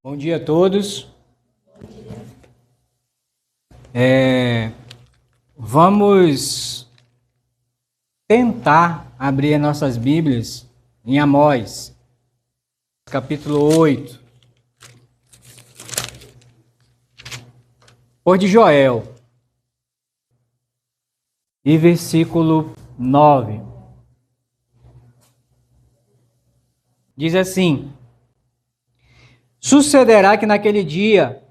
Bom dia a todos. Vamos tentar abrir as nossas Bíblias em Amós, capítulo 8. Por de Joel, e versículo 9. Diz assim: Sucederá que naquele dia,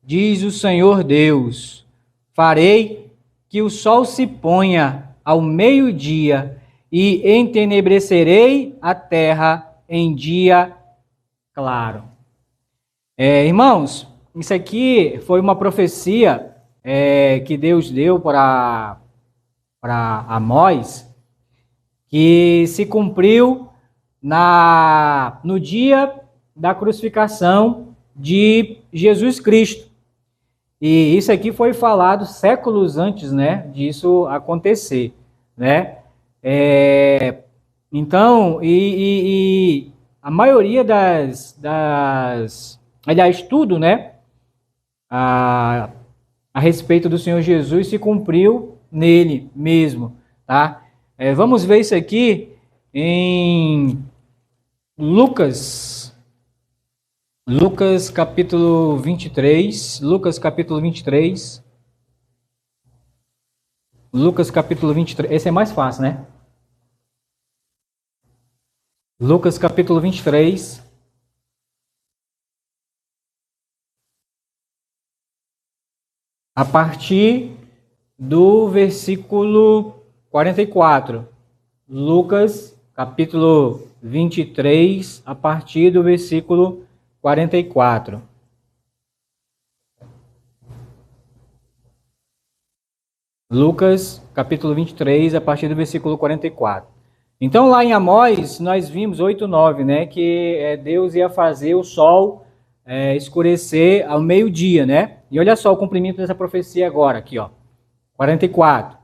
diz o Senhor Deus, farei que o sol se ponha ao meio-dia e entenebrecerei a terra em dia claro. Irmãos, isso aqui foi uma profecia que Deus deu para Amós, que se cumpriu no dia da crucificação de Jesus Cristo. E isso aqui foi falado séculos antes, né, disso acontecer, né? Então, a maioria aliás, tudo, né, a respeito do Senhor Jesus se cumpriu nele mesmo, tá? Vamos ver isso aqui em Lucas capítulo 23, Lucas capítulo 23, esse é mais fácil, né? Lucas capítulo 23, a partir do versículo 44. Lucas capítulo 23, a partir do versículo 44. Lucas, capítulo 23, a partir do versículo 44. Então, lá em Amós, nós vimos 8:9, né, que Deus ia fazer o sol escurecer ao meio-dia, né? E olha só o cumprimento dessa profecia agora, aqui, ó, 44.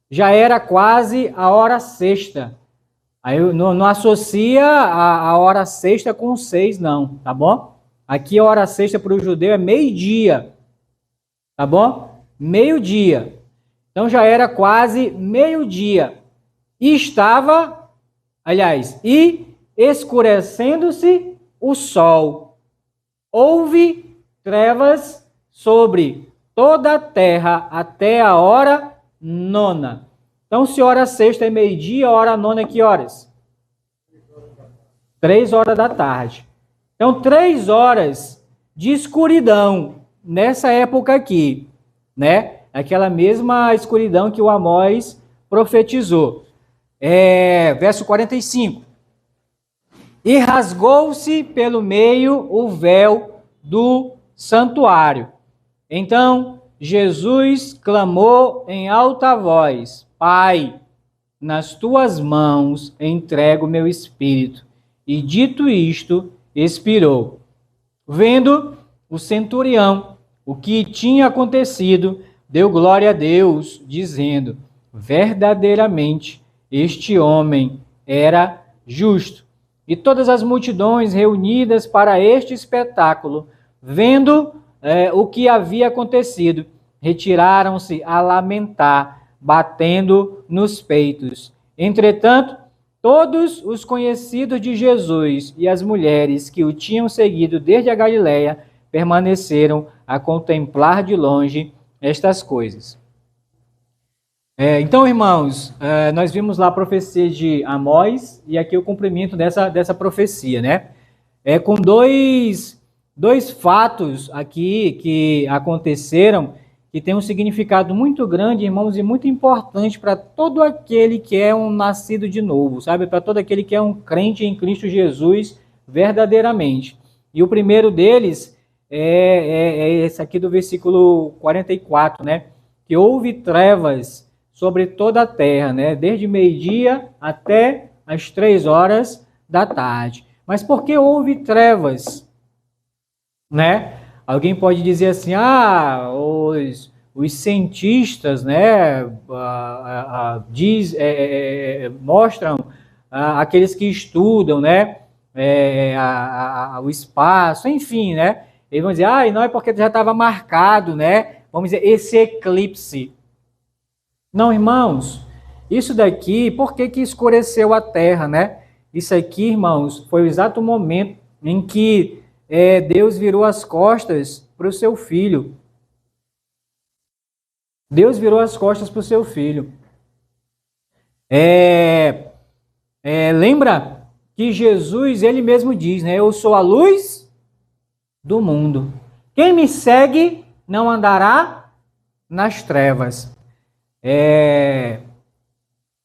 Já era quase a hora sexta. Aí não associa a hora sexta com 6, não, tá bom? Aqui a hora sexta para o judeu é meio-dia, tá bom? Meio-dia. Então já era quase meio-dia. E escurecendo-se o sol. Houve trevas sobre toda a terra até a hora 9. Então, se hora sexta é meio-dia, hora 9 é que horas? 3 horas da tarde. Então, 3 horas de escuridão nessa época aqui, né? Aquela mesma escuridão que o Amós profetizou. Verso 45. E rasgou-se pelo meio o véu do santuário. Então, Jesus clamou em alta voz: Pai, nas tuas mãos entrego meu espírito. E dito isto, expirou. Vendo o centurião o que tinha acontecido, deu glória a Deus, dizendo: verdadeiramente este homem era justo. E todas as multidões reunidas para este espetáculo, vendo o que havia acontecido, retiraram-se a lamentar, batendo nos peitos. Entretanto, todos os conhecidos de Jesus e as mulheres que o tinham seguido desde a Galiléia permaneceram a contemplar de longe estas coisas. Então, irmãos, nós vimos lá a profecia de Amós e aqui o cumprimento dessa profecia, né? Com dois fatos aqui que aconteceram que tem um significado muito grande, irmãos, e muito importante para todo aquele que é um nascido de novo, sabe? Para todo aquele que é um crente em Cristo Jesus verdadeiramente. E o primeiro deles é esse aqui do versículo 44, né? Que houve trevas sobre toda a terra, né? Desde meio-dia até as 3 horas da tarde. Mas por que houve trevas? Né? Alguém pode dizer assim, os cientistas, né, mostram aqueles que estudam, né, o espaço, enfim, né, Eles vão dizer, não é porque já estava marcado, né? Vamos dizer, esse eclipse. Não, irmãos, isso daqui, por que que escureceu a terra, né? Isso aqui, irmãos, foi o exato momento em que Deus virou as costas para o seu filho. Deus virou as costas para o seu filho. Lembra que Jesus, ele mesmo diz, né? Eu sou a luz do mundo. Quem me segue não andará nas trevas.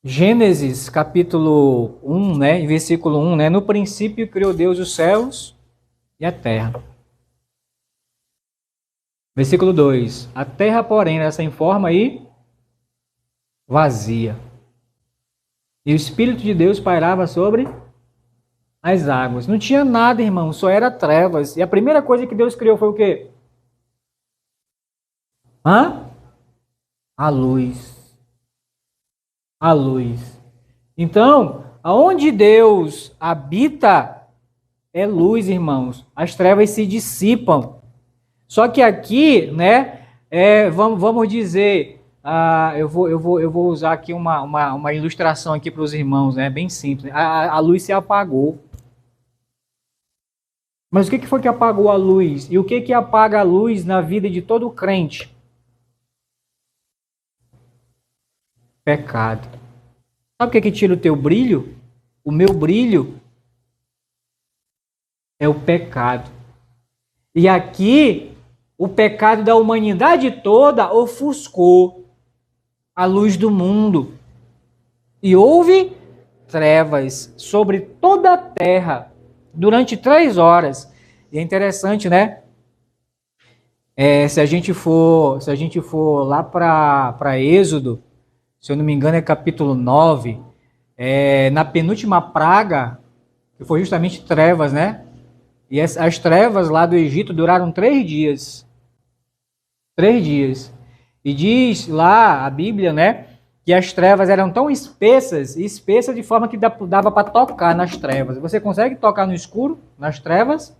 Gênesis capítulo 1, né? Versículo 1, né? No princípio criou Deus os céus e a terra. Versículo 2. A terra, porém, era sem forma e vazia. E o Espírito de Deus pairava sobre as águas. Não tinha nada, irmão, só era trevas. E a primeira coisa que Deus criou foi o quê? A luz. A luz. Então, aonde Deus habita é luz, irmãos. As trevas se dissipam. Só que aqui, né, vamos dizer, eu vou usar aqui uma ilustração aqui para os irmãos, né, bem simples. A luz se apagou. Mas o que foi que apagou a luz? E o que apaga a luz na vida de todo crente? Pecado. Sabe o que tira o teu brilho? O meu brilho é o pecado. E aqui, o pecado da humanidade toda ofuscou a luz do mundo. E houve trevas sobre toda a terra durante 3 horas. E é interessante, né? Se a gente for lá para Êxodo, se eu não me engano é capítulo 9, na penúltima praga, que foi justamente trevas, né? E as trevas lá do Egito duraram 3 dias. 3 dias. E diz lá a Bíblia, né, que as trevas eram tão espessas de forma que dava para tocar nas trevas. Você consegue tocar no escuro, nas trevas?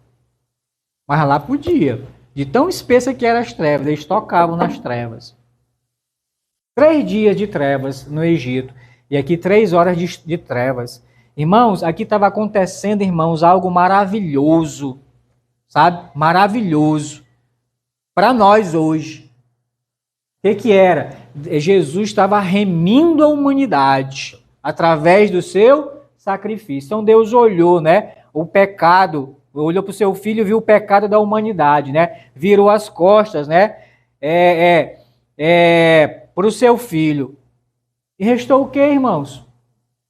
Mas lá podia. De tão espessa que eram as trevas, eles tocavam nas trevas. 3 dias de trevas no Egito. E aqui 3 horas de trevas. Irmãos, aqui estava acontecendo, irmãos, algo maravilhoso. Sabe? Maravilhoso. Para nós hoje. O que era? Jesus estava remindo a humanidade através do seu sacrifício. Então Deus olhou, né? O pecado, olhou para o seu filho e viu o pecado da humanidade, né? Virou as costas, né? Para o seu filho. E restou o que, irmãos?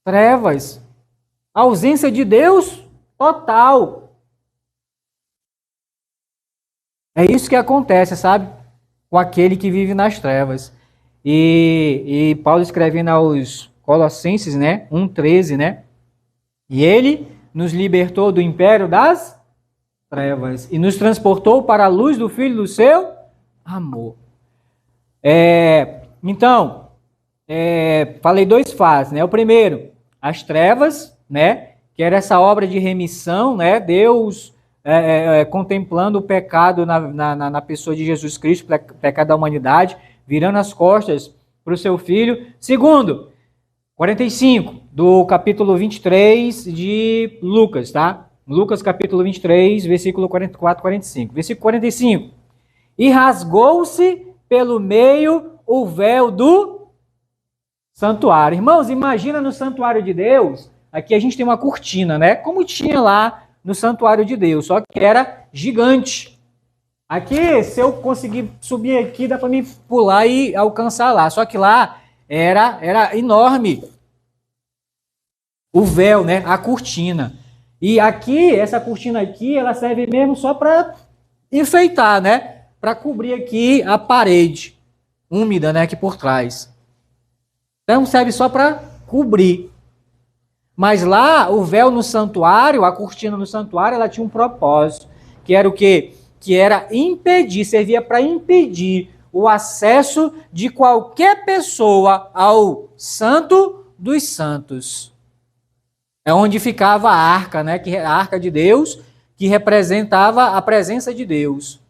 Trevas. A ausência de Deus total. É isso que acontece, sabe? Com aquele que vive nas trevas. E Paulo escrevendo aos Colossenses, né? 1,13, né? E ele nos libertou do império das trevas e nos transportou para a luz do Filho do seu amor. Então, falei 2 fases, né? O primeiro, as trevas, né? Que era essa obra de remissão, né? Deus contemplando o pecado na pessoa de Jesus Cristo, o pecado da humanidade, virando as costas para o seu filho. Segundo, 45, do capítulo 23 de Lucas, tá? Lucas capítulo 23, versículo 44, 45. Versículo 45. E rasgou-se pelo meio o véu do santuário. Irmãos, imagina no santuário de Deus, aqui a gente tem uma cortina, né? Como tinha lá no santuário de Deus, só que era gigante. Aqui, se eu conseguir subir aqui, dá para mim pular e alcançar lá. Só que lá era enorme. O véu, né? A cortina. E aqui, essa cortina aqui, ela serve mesmo só para enfeitar, né? Para cobrir aqui a parede úmida, né? Aqui por trás. Então serve só para cobrir. Mas lá, o véu no santuário, a cortina no santuário, ela tinha um propósito. Que era o quê? Que era impedir, servia para impedir o acesso de qualquer pessoa ao Santo dos Santos. É onde ficava a arca, né? A arca de Deus, que representava a presença de Deus.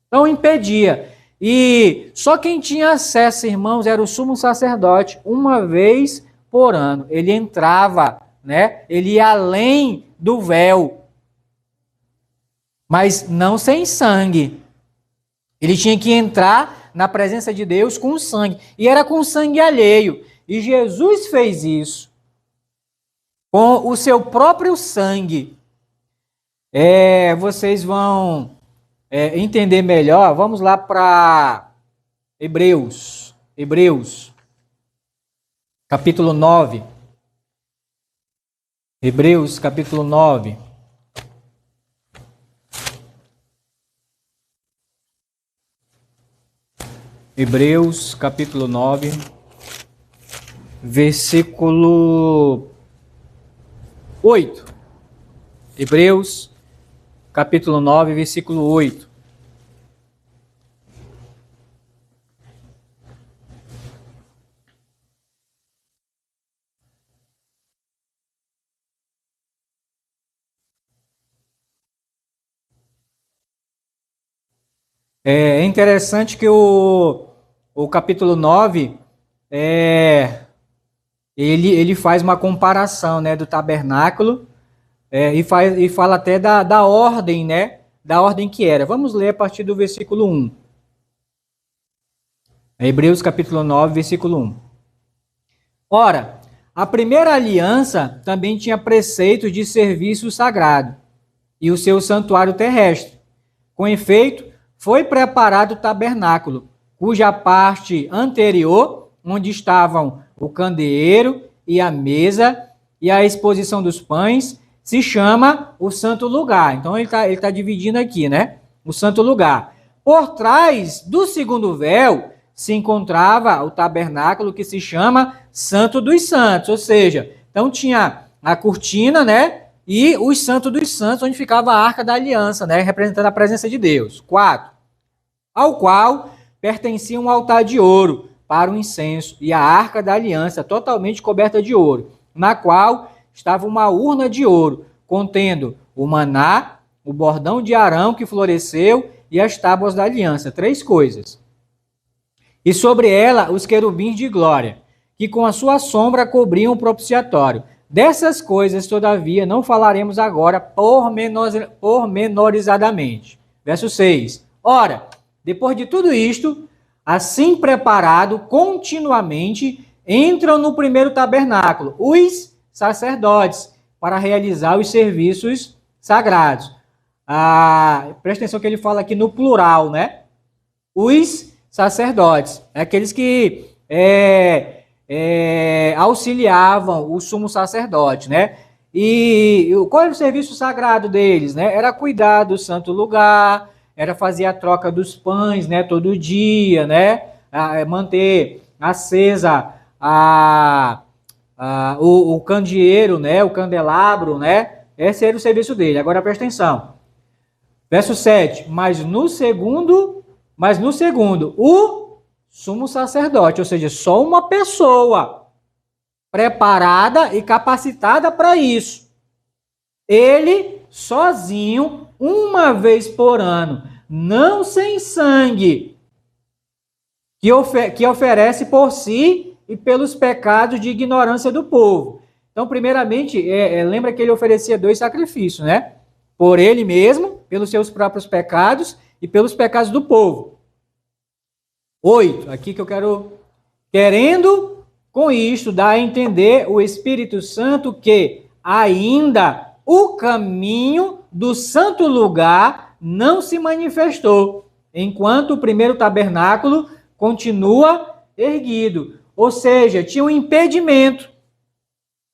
Então impedia. E só quem tinha acesso, irmãos, era o sumo sacerdote, uma vez por ano. Ele entrava, né? Ele ia além do véu, mas não sem sangue. Ele tinha que entrar na presença de Deus com sangue, e era com sangue alheio. E Jesus fez isso com o seu próprio sangue. Vocês vão entender melhor. Vamos lá para Hebreus, capítulo 9. Hebreus, capítulo 9. Hebreus, capítulo 9, versículo 8. Hebreus, capítulo 9, versículo 8. É interessante que o capítulo 9, ele faz uma comparação, né, do tabernáculo, e fala até da ordem, né, da ordem que era. Vamos ler a partir do versículo 1. Hebreus capítulo 9, versículo 1. Ora, a primeira aliança também tinha preceitos de serviço sagrado e o seu santuário terrestre. Com efeito, foi preparado o tabernáculo, cuja parte anterior, onde estavam o candeeiro e a mesa e a exposição dos pães, se chama o santo lugar. Então ele tá dividindo aqui, né? O santo lugar. Por trás do segundo véu se encontrava o tabernáculo que se chama Santo dos Santos, ou seja, então tinha a cortina, né? E o Santo dos Santos, onde ficava a Arca da Aliança, né? Representando a presença de Deus. 4. Ao qual pertencia um altar de ouro para o incenso e a Arca da Aliança, totalmente coberta de ouro, na qual estava uma urna de ouro, contendo o maná, o bordão de Arão que floresceu e as tábuas da aliança. 3 coisas. E sobre ela os querubins de glória, que com a sua sombra cobriam o propiciatório. Dessas coisas, todavia, não falaremos agora pormenorizadamente. Verso 6. Ora, depois de tudo isto, assim preparado continuamente, entram no primeiro tabernáculo os sacerdotes para realizar os serviços sagrados. Presta atenção que ele fala aqui no plural, né? Os sacerdotes, aqueles que auxiliavam o sumo sacerdote, né? E qual era o serviço sagrado deles, né? Era cuidar do santo lugar, era fazer a troca dos pães, né? Todo dia, né? Manter acesa o candeeiro, né? O candelabro, né? Esse era o serviço dele. Agora presta atenção. Verso 7. Mas no segundo, o sumo sacerdote, ou seja, só uma pessoa preparada e capacitada para isso. Ele, sozinho, uma vez por ano, não sem sangue, que oferece por si e pelos pecados de ignorância do povo. Então, primeiramente, lembra que ele oferecia 2 sacrifícios, né? Por ele mesmo, pelos seus próprios pecados e pelos pecados do povo. 8, aqui que eu querendo com isto dar a entender o Espírito Santo que ainda o caminho do santo lugar não se manifestou, enquanto o primeiro tabernáculo continua erguido. Ou seja, tinha um impedimento,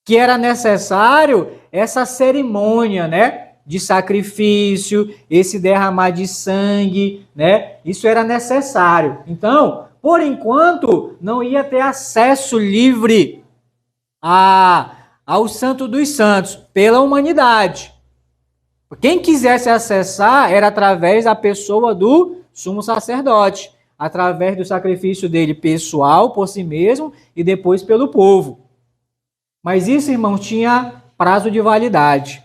que era necessário essa cerimônia, né? De sacrifício, esse derramar de sangue, né? Isso era necessário. Então, por enquanto, não ia ter acesso livre ao Santo dos Santos pela humanidade. Quem quisesse acessar era através da pessoa do sumo sacerdote, através do sacrifício dele pessoal, por si mesmo, e depois pelo povo. Mas isso, irmão, tinha prazo de validade.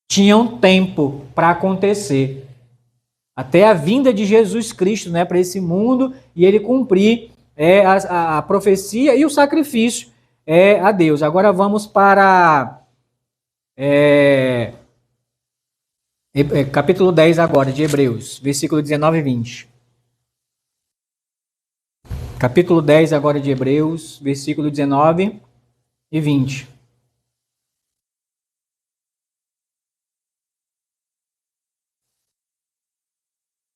tinham tempo para acontecer. Até a vinda de Jesus Cristo, né, para esse mundo e ele cumprir a profecia e o sacrifício a Deus. Agora vamos para capítulo 10 agora, de Hebreus, versículo 19 e 20. Capítulo 10 agora de Hebreus, versículo 19 e 20.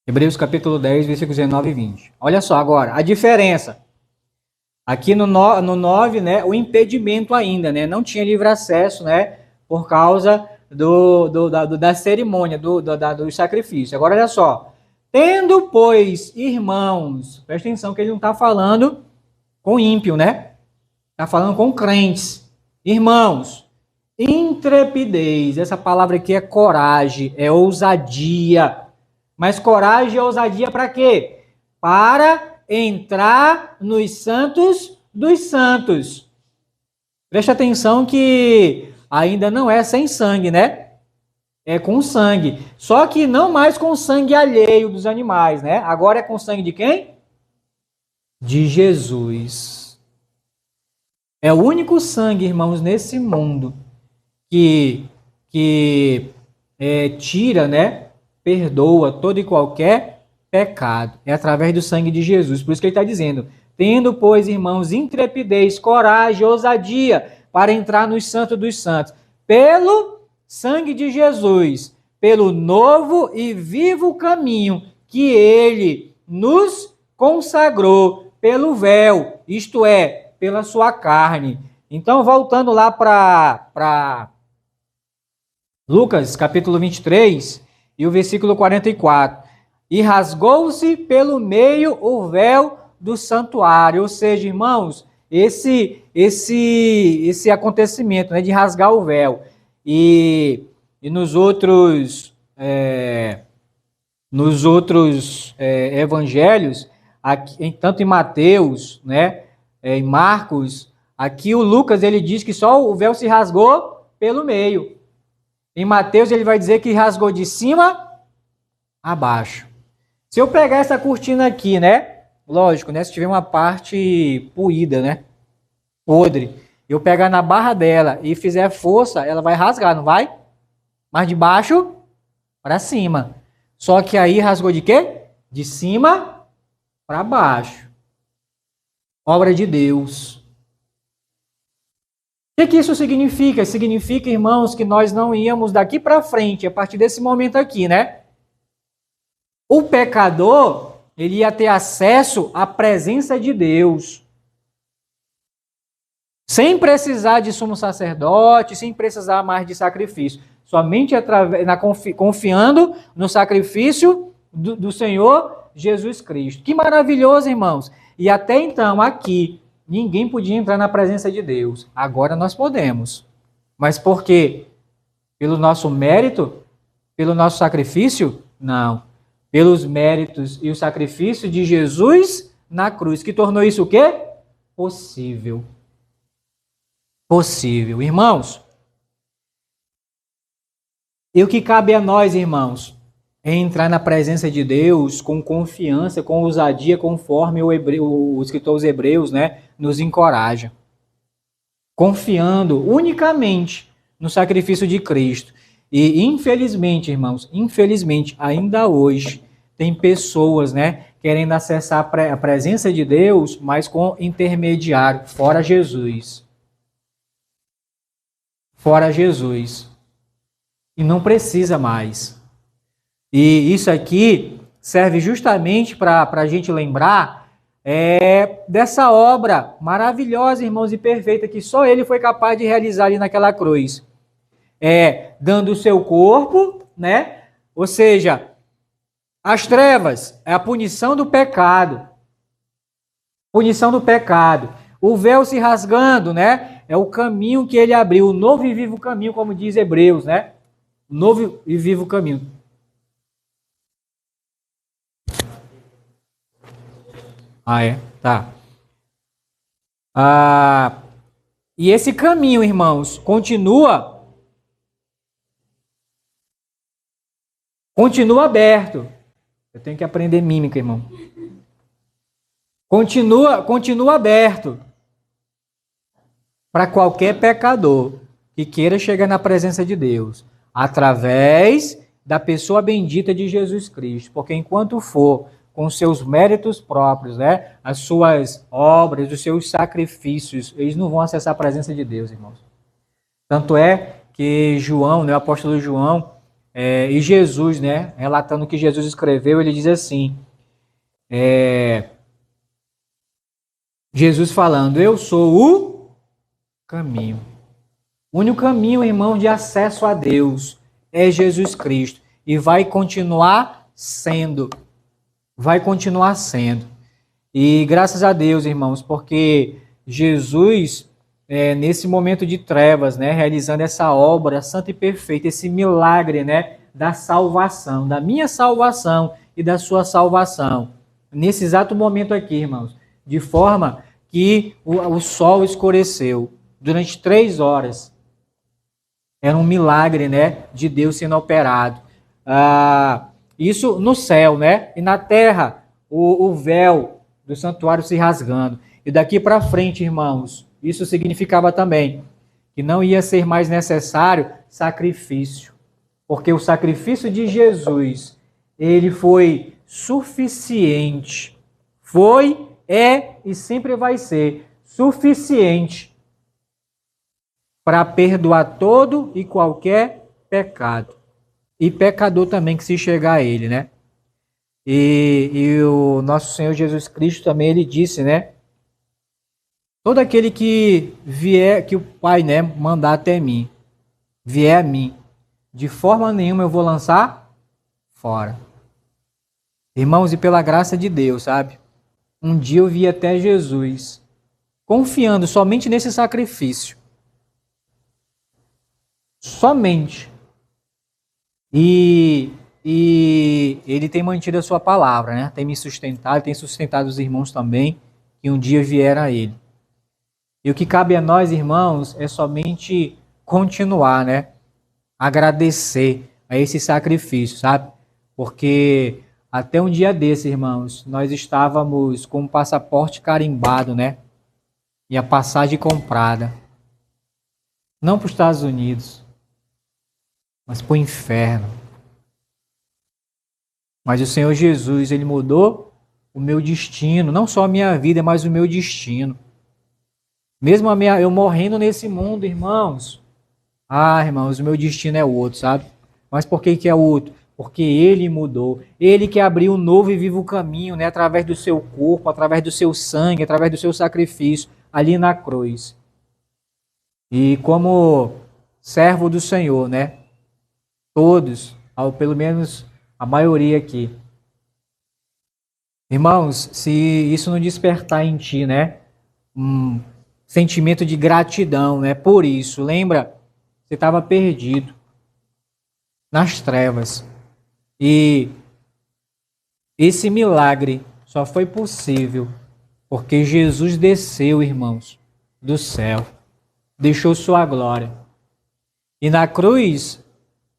Hebreus capítulo 10, versículos 19 e 20. Olha só agora, a diferença. Aqui no 9, né, o impedimento ainda, né, não tinha livre acesso, né, por causa da cerimônia, do sacrifício. Agora olha só, tendo, pois, irmãos, presta atenção que ele não está falando com ímpio, né, está falando com crentes. Irmãos, intrepidez, essa palavra aqui é coragem, é ousadia. Mas coragem e ousadia para quê? Para entrar nos santos dos santos. Preste atenção que ainda não é sem sangue, né? É com sangue. Só que não mais com sangue alheio dos animais, né? Agora é com sangue de quem? De Jesus. É o único sangue, irmãos, nesse mundo que tira, né? Perdoa todo e qualquer pecado. É através do sangue de Jesus. Por isso que ele está dizendo, tendo, pois, irmãos, intrepidez, coragem, ousadia, para entrar nos santos dos santos, pelo sangue de Jesus, pelo novo e vivo caminho que ele nos consagrou pelo véu, isto é, pela sua carne. Então, voltando lá para Lucas, capítulo 23, e o versículo 44. E rasgou-se pelo meio o véu do santuário. Ou seja, irmãos, esse acontecimento, né, de rasgar o véu. E nos outros evangelhos, aqui, tanto em Mateus, né, em Marcos, aqui o Lucas ele diz que só o véu se rasgou pelo meio. Em Mateus ele vai dizer que rasgou de cima a baixo. Se eu pegar essa cortina aqui, né? Lógico, né? Se tiver uma parte poída, né? Podre. Eu pegar na barra dela e fizer força, ela vai rasgar, não vai? Mas de baixo para cima. Só que aí rasgou de quê? De cima para baixo. Obra de Deus. O que isso significa? Significa, irmãos, que nós não íamos daqui para frente, a partir desse momento aqui, né? O pecador, ele ia ter acesso à presença de Deus. Sem precisar de sumo sacerdote, sem precisar mais de sacrifício. Somente confiando no sacrifício do Senhor Jesus Cristo. Que maravilhoso, irmãos. E até então, aqui, ninguém podia entrar na presença de Deus. Agora nós podemos. Mas por quê? Pelo nosso mérito? Pelo nosso sacrifício? Não. Pelos méritos e o sacrifício de Jesus na cruz, que tornou isso o quê? Possível. Possível. Irmãos, e o que cabe a nós, irmãos, é entrar na presença de Deus com confiança, com ousadia, conforme o escritor aos Hebreus, né, nos encoraja. Confiando unicamente no sacrifício de Cristo. E infelizmente, irmãos, infelizmente, ainda hoje, tem pessoas, né, querendo acessar a presença de Deus, mas com intermediário, fora Jesus. Fora Jesus. E não precisa mais. E isso aqui serve justamente para a gente lembrar dessa obra maravilhosa, irmãos, e perfeita, que só ele foi capaz de realizar ali naquela cruz. Dando o seu corpo, né? Ou seja, as trevas é a punição do pecado. Punição do pecado. O véu se rasgando, né? É o caminho que ele abriu, o novo e vivo caminho, como diz Hebreus, né? O novo e vivo caminho. Tá. E esse caminho, irmãos, continua Continua aberto. Eu tenho que aprender mímica, irmão. Continua aberto para qualquer pecador que queira chegar na presença de Deus, através da pessoa bendita de Jesus Cristo. Porque enquanto for com seus méritos próprios, né, as suas obras, os seus sacrifícios, eles não vão acessar a presença de Deus, irmãos. Tanto é que João, né, o apóstolo João, e Jesus, né, relatando o que Jesus escreveu, ele diz assim, Jesus falando, eu sou o caminho. O único caminho, irmão, de acesso a Deus é Jesus Cristo. E vai continuar sendo. Vai continuar sendo. E graças a Deus, irmãos, porque Jesus, nesse momento de trevas, né, realizando essa obra santa e perfeita, esse milagre, né, da salvação, da minha salvação e da sua salvação. Nesse exato momento aqui, irmãos, de forma que o sol escureceu durante 3 horas. Era um milagre, né, de Deus sendo operado. Isso no céu, né? E na terra, o véu do santuário se rasgando. E daqui para frente, irmãos, isso significava também que não ia ser mais necessário sacrifício. Porque o sacrifício de Jesus, ele foi suficiente. Foi, é e sempre vai ser suficiente para perdoar todo e qualquer pecado. E pecador também que se chegar a ele, né? E o nosso Senhor Jesus Cristo também, ele disse, né? Todo aquele que vier, que o Pai, né, mandar até mim, vier a mim, de forma nenhuma eu vou lançar fora. Irmãos, e pela graça de Deus, sabe? Um dia eu vi até Jesus, confiando somente nesse sacrifício. Somente. E ele tem mantido a sua palavra, né? Tem me sustentado, tem sustentado os irmãos também, que um dia vieram a ele. E o que cabe a nós, irmãos, é somente continuar, né? Agradecer a esse sacrifício, sabe? Porque até um dia desse, irmãos, nós estávamos com o passaporte carimbado, né? E a passagem comprada. Não para os Estados Unidos, mas para o inferno. Mas o Senhor Jesus, ele mudou o meu destino, não só a minha vida, mas o meu destino. Mesmo eu morrendo nesse mundo, irmãos. Irmãos, o meu destino é outro, sabe? Mas por que é outro? Porque ele mudou. Ele que abriu um novo e vivo caminho, né? Através do seu corpo, através do seu sangue, através do seu sacrifício, ali na cruz. E como servo do Senhor, né? Todos, ou pelo menos a maioria aqui. Irmãos, se isso não despertar em ti, né? Um sentimento de gratidão, né? Por isso, lembra? Você estava perdido nas trevas. E esse milagre só foi possível porque Jesus desceu, irmãos, do céu. Deixou sua glória. E na cruz,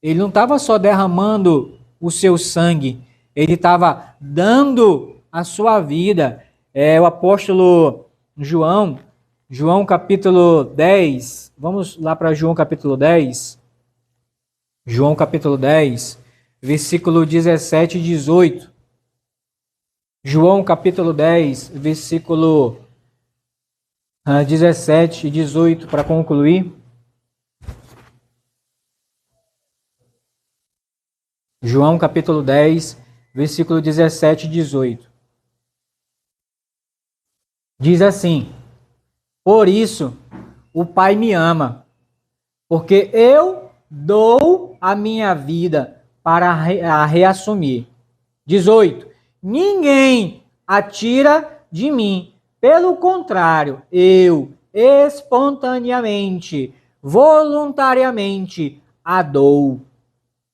ele não estava só derramando o seu sangue, ele estava dando a sua vida. O apóstolo João capítulo 10, vamos lá para João capítulo 10. João capítulo 10, versículo 17 e 18. João capítulo 10, versículo 17 e 18, para concluir. João capítulo 10, versículo 17 e 18. Diz assim: por isso o Pai me ama, porque eu dou a minha vida para a reassumir. 18. Ninguém a tira de mim. Pelo contrário, eu espontaneamente, voluntariamente a dou.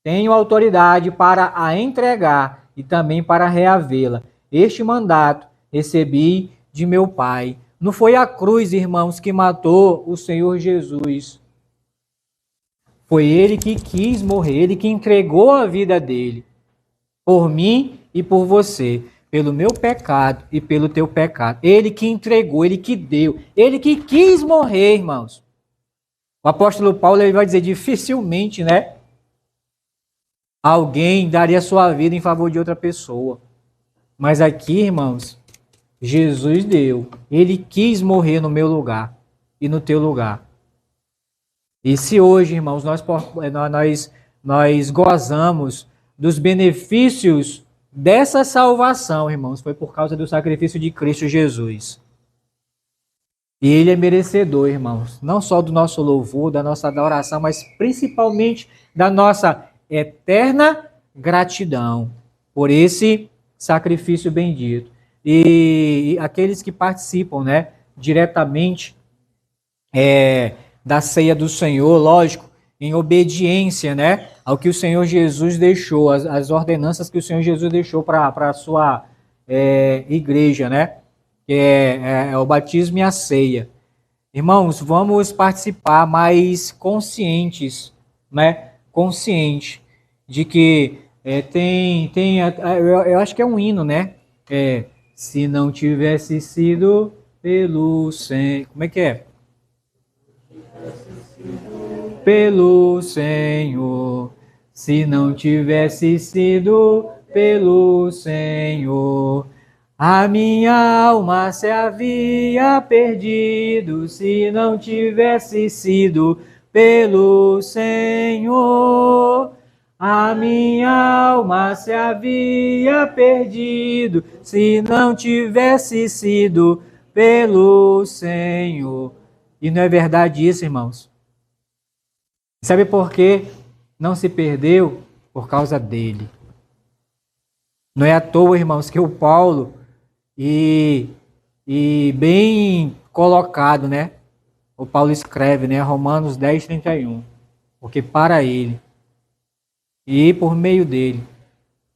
Tenho autoridade para a entregar e também para reavê-la. Este mandato recebi de meu Pai. Não foi a cruz, irmãos, que matou o Senhor Jesus. Foi ele que quis morrer, ele que entregou a vida dele. por mim e por você, pelo meu pecado e pelo teu pecado. Ele que entregou, ele que deu, ele que quis morrer, irmãos. O apóstolo Paulo ele vai dizer dificilmente, né? Alguém daria sua vida em favor de outra pessoa. Mas aqui, irmãos, Jesus deu. Ele quis morrer no meu lugar e no teu lugar. E se hoje, irmãos, nós gozamos dos benefícios dessa salvação, irmãos, foi por causa do sacrifício de Cristo Jesus. E ele é merecedor, irmãos, não só do nosso louvor, da nossa adoração, mas principalmente da nossa eterna gratidão por esse sacrifício bendito. E aqueles que participam, né, diretamente da ceia do Senhor, lógico, em obediência, né, ao que o Senhor Jesus deixou, as ordenanças que o Senhor Jesus deixou para a sua igreja, né, que é o batismo e a ceia. Irmãos, vamos participar mais conscientes, né, consciente de que eu acho que é um hino, né, se não tivesse sido pelo Senhor, como é que é? Pelo Senhor, se não tivesse sido pelo Senhor, a minha alma se havia perdido, se não tivesse sido pelo Senhor. A minha alma se havia perdido, se não tivesse sido pelo Senhor. E não é verdade isso, irmãos? Sabe por que não se perdeu? Por causa dele. Não é à toa, irmãos, que o Paulo, e bem colocado, né? O Paulo escreve, né? Romanos 10, 31. Porque para ele e por meio dele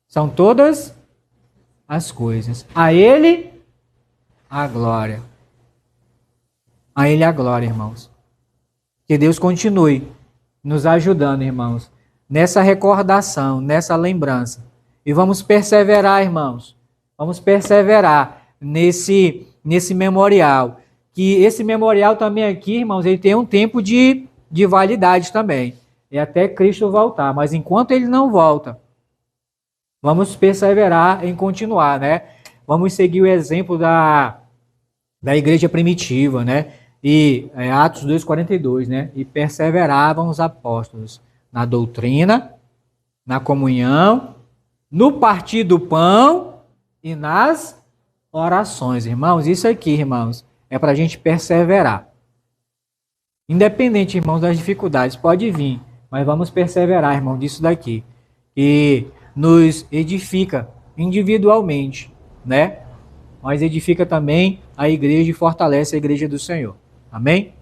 são todas as coisas. A ele a glória. A ele a glória, irmãos. Que Deus continue nos ajudando, irmãos, nessa recordação, nessa lembrança. E vamos perseverar, irmãos. Vamos perseverar nesse memorial. Que esse memorial também aqui, irmãos, ele tem um tempo de validade também. É até Cristo voltar. Mas enquanto ele não volta, vamos perseverar em continuar, né? Vamos seguir o exemplo da igreja primitiva, né? E Atos 2,42, né? E perseveravam os apóstolos na doutrina, na comunhão, no partir do pão e nas orações, irmãos. Isso aqui, irmãos, é para a gente perseverar. Independente, irmãos, das dificuldades, pode vir, mas vamos perseverar, irmão, disso daqui. Que nos edifica individualmente, né? Mas edifica também a igreja e fortalece a igreja do Senhor. Amém?